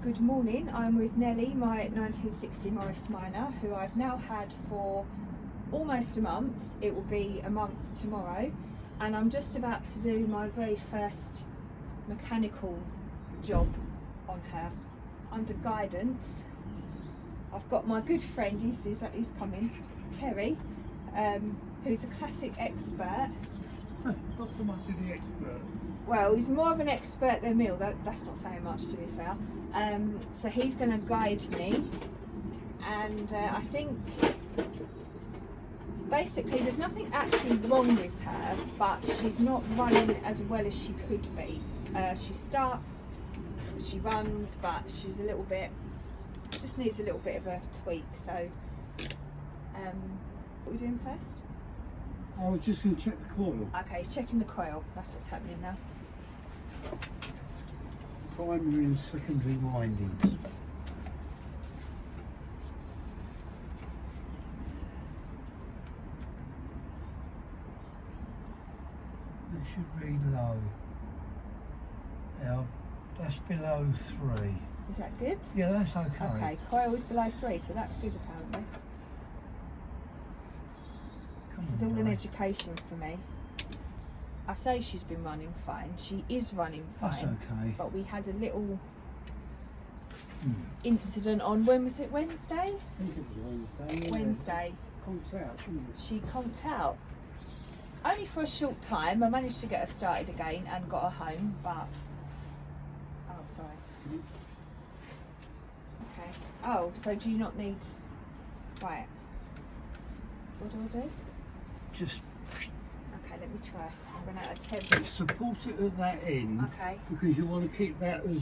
Good morning, I'm with Nellie, my 1960 Morris Minor, who I've now had for almost a month. It will be a month tomorrow, and I'm just about to do my very first mechanical job on her under guidance. I've got my good friend, he's coming, Terry, who's a classic expert. Not so much of the expert. Well, he's more of an expert than me, that's not saying much to be fair. So he's going to guide me, and I think basically there's nothing actually wrong with her, but she's not running as well as she could be. She starts, she runs, but she's a little bit, just needs a little bit of a tweak. So what are we doing first? I was just going to check the coil. Okay, he's checking the coil, that's what's happening now. Primary and secondary windings. It should read low. Now, that's below 3. Is that good? Yeah, that's okay. Okay, coil is below 3, so that's good apparently. This is all an education for me. I say she's been running fine. She is running fine. That's okay. But we had a little incident on, when was it, Wednesday? I think it was Wednesday. Wednesday. Conked out, didn't it? She conked out. Only for a short time. I managed to get her started again and got her home, but... Oh, sorry. Okay. Oh, so do you not need... Right. So what do I do? Just Okay, let me try. I'm going to attempt. support it at that end. Okay. Because you want to keep that as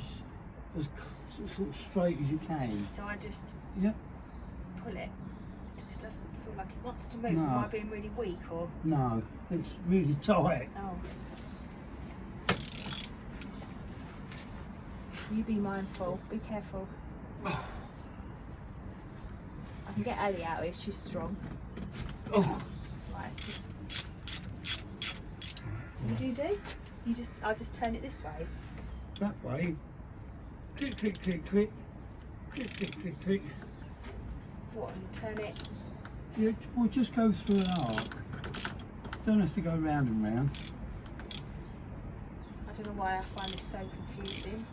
sort of straight as you can. So I just Yep. pull it. It doesn't feel like it wants to move. No. Am I being really weak or? No, it's really tight. Oh. You be mindful. Be careful. I can get Ellie out here. She's strong. Oh. Right. So what do? I just turn it this way. That way. Click, click, click, click. Click, click, click, click. What? And turn it. Yeah, we'll just go through an arc. Don't have to go round and round. I don't know why I find this so confusing.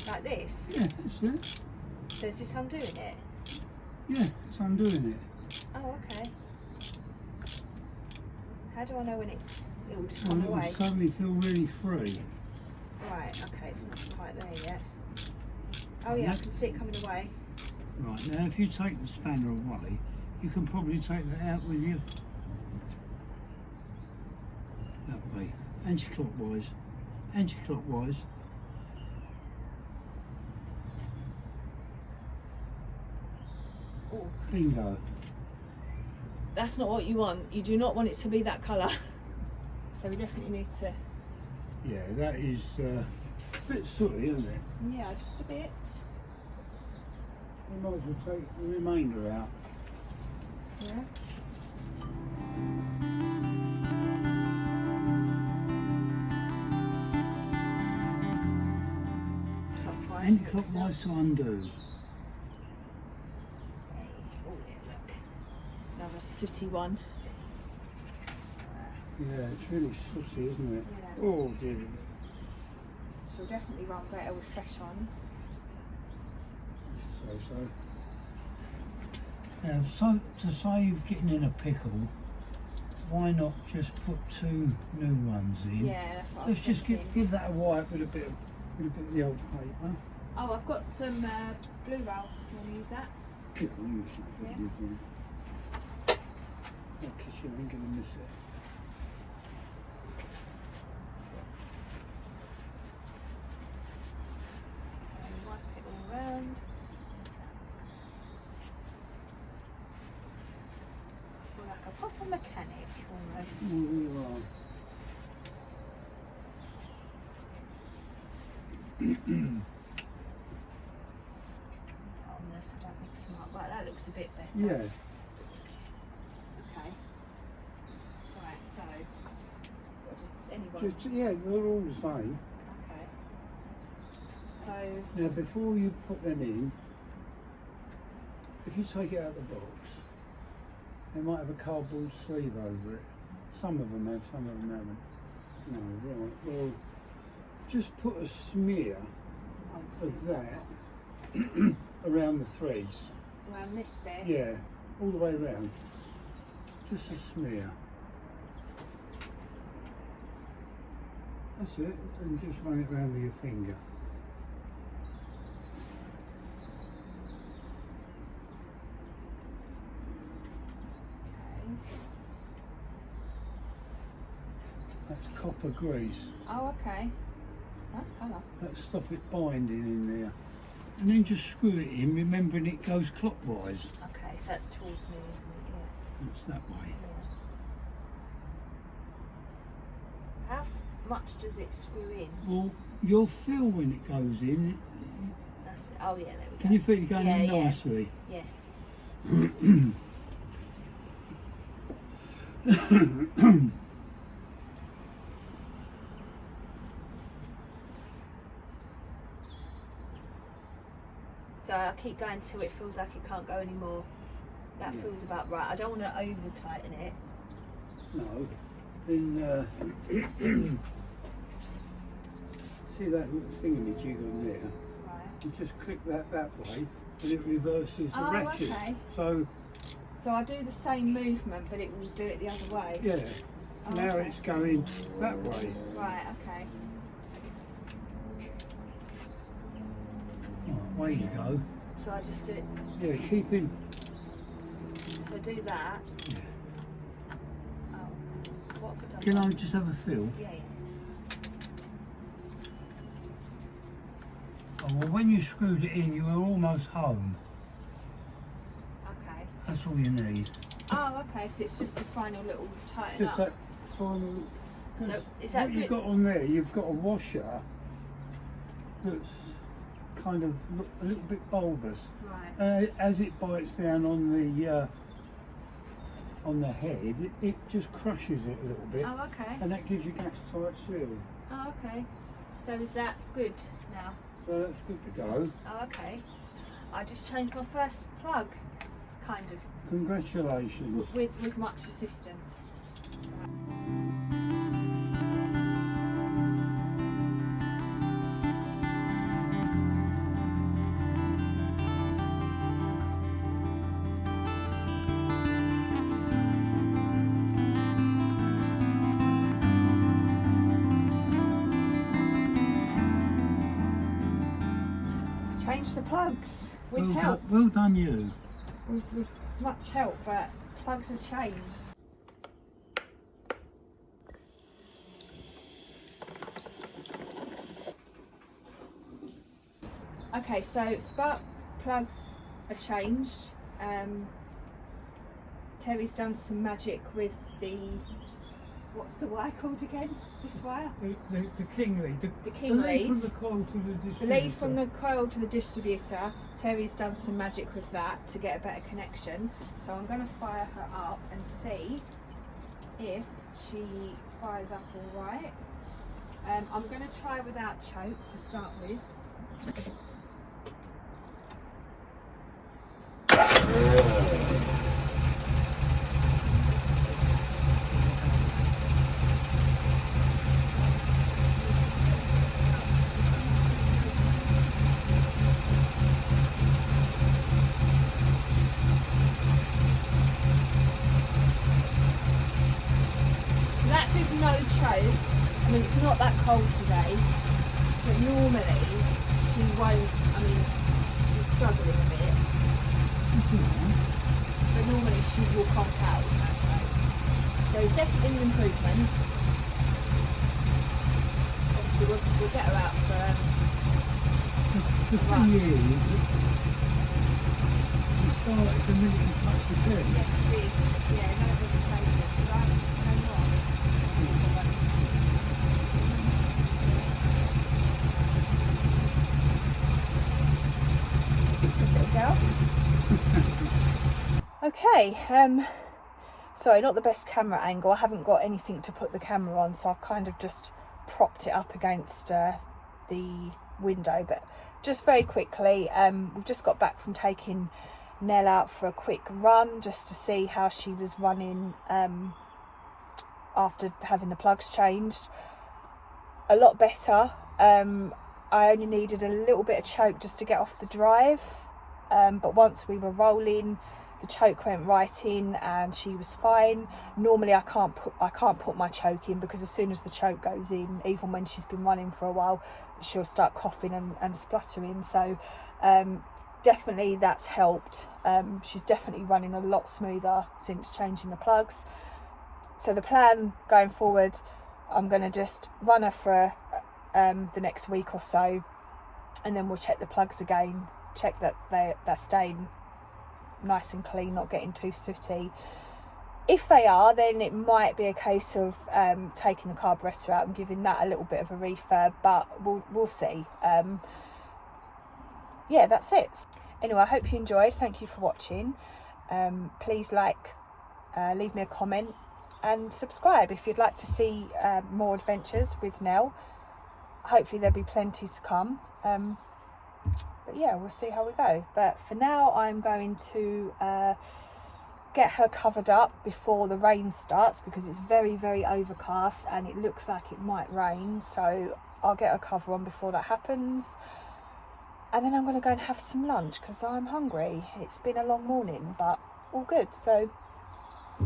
Like this. Yeah, that's it. So is this undoing it? Yeah, it's undoing it. Oh, okay. How do I know when it will just Well, come it will away? suddenly feel really free. Right, okay, it's not quite there yet. Oh yeah, I can see it coming away. Right, now if you take the spanner away, you can probably take that out with you. That way. Anti-clockwise. Anti-clockwise. Oh, Bingo. that's not what you want. You do not want it to be that colour. So we definitely need to... Yeah, that is a bit sooty, isn't it? Yeah, just a bit. We might as well take the remainder out. Yeah. Anti-clockwise to undo. Oh yeah, look. Another sooty one. Yeah, it's really sooty, isn't it? Yeah. Oh dear. She'll definitely run better with fresh ones. So. Now, so to save getting in a pickle, why not just put 2 new ones in? Yeah, that's what I was Let's just thinking. give that a wipe with a bit of the old paper. Oh, I've got some blue roll. Do you want to use that? Yeah, I'll use that. Yeah. That kitchen ain't gonna miss it. So wipe it all around. I feel like a proper mechanic almost. You are. On this, I don't mix them up. Right, that looks a bit better. Yeah. Okay. Right, so just anyone. Just, yeah, they're all the same. Okay. So Now before you put them in, if you take it out of the box, they might have a cardboard sleeve over it. Some of them have, some of them haven't. No, right, well, just put a smear of that around the threads. Around this bit? Yeah, all the way around. Just a smear. That's it, and just run it around with your finger. That's copper grease. Oh, okay. Nice colour. That'll stop it binding in there. And then just screw it in, remembering it goes clockwise. Okay, so that's towards me, isn't it? Yeah. It's that way. Yeah. How much does it screw in? Well, you'll feel when it goes in. That's it. Oh, yeah, there we go. Can you feel it going in Yeah. nicely? Yes. So I keep going till it feels like it can't go anymore. That Yeah. feels about right. I don't want to over tighten it. No. Then see that little thingamajig on there? Right. You just click that way and it reverses the Oh, ratchet. okay. So So I do the same movement, but it will do it the other way. yeah, Oh, now okay. it's going that way. Right. Okay. Right, way you go. So I just do it. Yeah, keeping. So do that. Yeah. Oh. What have I done? Can I just have a feel? Yeah. Yeah. Oh, well, when you screwed it in, you were almost home. Okay. That's all you need. Oh, okay. So it's just the final little tighten Just up. that final. So is that what you've good? got on there? You've got a washer that's kind of a little bit bulbous. Right. As it bites down on the head, it just crushes it a little bit, Oh, okay. and that gives you gas tight seal. Oh, okay. So is that good now? So that's good to go. Oh, okay. I just changed my first plug, kind of, Congratulations. with much assistance. Changed the plugs with Well help. well done you. With much help, but plugs are changed. Okay, so spark plugs are changed. Terry's done some magic with the, what's the wire called again? This wire? The king lead. The king lead from lead. the coil to the distributor. The lead from the coil to the distributor. Terry's done some magic with that to get a better connection. So I'm going to fire her up and see if she fires up all right. I'm going to try without choke to start with. So that's with no choke. I mean, it's not that cold today, but normally she won't, I mean, she's struggling a bit, but normally she will conk out with no choke. So it's definitely an improvement. Obviously we'll get her out for The thing is, you start the minute you touch the pin. yes, she did. Yeah, no hesitation. She likes no more. Okay, sorry, not the best camera angle. I haven't got anything to put the camera on, so I've kind of just propped it up against the window, but just very quickly, we've just got back from taking Nell out for a quick run just to see how she was running after having the plugs changed. A lot better. I only needed a little bit of choke just to get off the drive, but once we were rolling, the choke went right in and she was fine. Normally I can't put my choke in, because as soon as the choke goes in, even when she's been running for a while, she'll start coughing and spluttering. So definitely that's helped. She's definitely running a lot smoother since changing the plugs. So the plan going forward, I'm going to just run her for the next week or so, and then we'll check the plugs again, check that they're staying nice and clean, not getting too sooty. If they are, then it might be a case of taking the carburettor out and giving that a little bit of a refurb, but we'll see. Yeah, that's it. Anyway, I hope you enjoyed. Thank you for watching. Please leave me a comment and subscribe if you'd like to see more adventures with Nell. Hopefully there'll be plenty to come. But yeah, we'll see how we go. But for now, I'm going to get her covered up before the rain starts, because it's very, very overcast and it looks like it might rain. So I'll get her cover on before that happens. And then I'm going to go and have some lunch because I'm hungry. It's been a long morning, but all good. So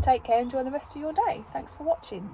take care, enjoy the rest of your day. Thanks for watching.